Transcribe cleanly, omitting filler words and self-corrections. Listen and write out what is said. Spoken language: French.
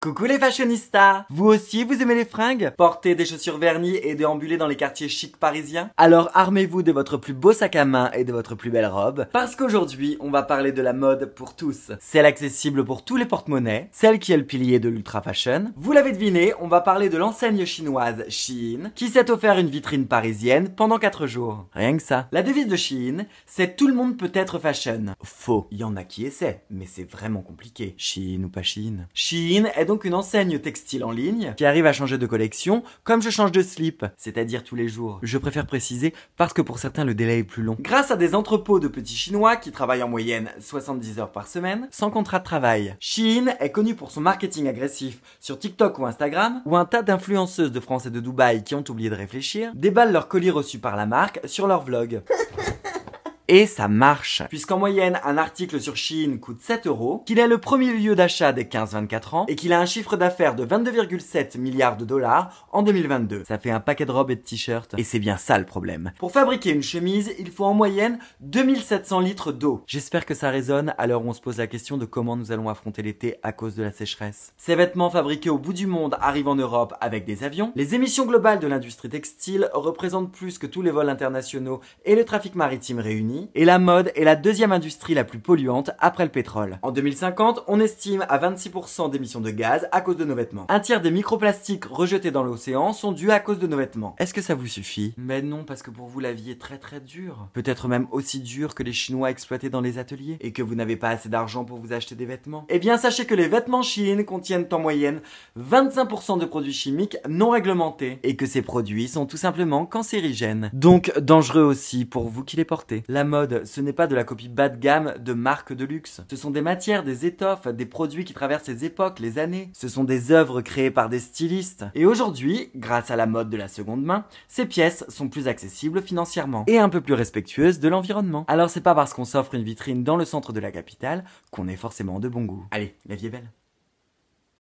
Coucou les fashionistas! Vous aussi vous aimez les fringues? Porter des chaussures vernies et déambuler dans les quartiers chics parisiens? Alors armez-vous de votre plus beau sac à main et de votre plus belle robe, parce qu'aujourd'hui on va parler de la mode pour tous. Celle accessible pour tous les porte-monnaies, celle qui est le pilier de l'ultra fashion. Vous l'avez deviné, on va parler de l'enseigne chinoise Shein, qui s'est offert une vitrine parisienne pendant 4 jours. Rien que ça. La devise de Shein, c'est tout le monde peut être fashion. Faux, il y en a qui essaient, mais c'est vraiment compliqué. Shein ou pas Shein? Shein est donc une enseigne textile en ligne qui arrive à changer de collection comme je change de slip, c'est-à-dire tous les jours. Je préfère préciser parce que pour certains le délai est plus long. Grâce à des entrepôts de petits chinois qui travaillent en moyenne 70 heures par semaine, sans contrat de travail. Shein est connu pour son marketing agressif sur TikTok ou Instagram, où un tas d'influenceuses de France et de Dubaï qui ont oublié de réfléchir déballent leurs colis reçus par la marque sur leur vlog. Et ça marche, puisqu'en moyenne, un article sur Shein coûte 7 €, qu'il est le premier lieu d'achat des 15-24 ans, et qu'il a un chiffre d'affaires de 22,7 milliards de dollars en 2022. Ça fait un paquet de robes et de t-shirts. Et c'est bien ça le problème. Pour fabriquer une chemise, il faut en moyenne 2700 litres d'eau. J'espère que ça résonne à l'heure où on se pose la question de comment nous allons affronter l'été à cause de la sécheresse. Ces vêtements fabriqués au bout du monde arrivent en Europe avec des avions. Les émissions globales de l'industrie textile représentent plus que tous les vols internationaux et le trafic maritime réunis. Et la mode est la deuxième industrie la plus polluante après le pétrole. En 2050, on estime à 26% d'émissions de gaz à cause de nos vêtements. Un tiers des microplastiques rejetés dans l'océan sont dus à cause de nos vêtements. Est-ce que ça vous suffit? Mais non, parce que pour vous la vie est très très dure. Peut-être même aussi dure que les Chinois exploités dans les ateliers. Et que vous n'avez pas assez d'argent pour vous acheter des vêtements. Eh bien sachez que les vêtements Shein contiennent en moyenne 25% de produits chimiques non réglementés. Et que ces produits sont tout simplement cancérigènes. Donc dangereux aussi pour vous qui les portez. La mode, ce n'est pas de la copie bas de gamme de marques de luxe. Ce sont des matières, des étoffes, des produits qui traversent les époques, les années. Ce sont des œuvres créées par des stylistes. Et aujourd'hui, grâce à la mode de la seconde main, ces pièces sont plus accessibles financièrement et un peu plus respectueuses de l'environnement. Alors c'est pas parce qu'on s'offre une vitrine dans le centre de la capitale qu'on est forcément de bon goût. Allez, la vie est belle.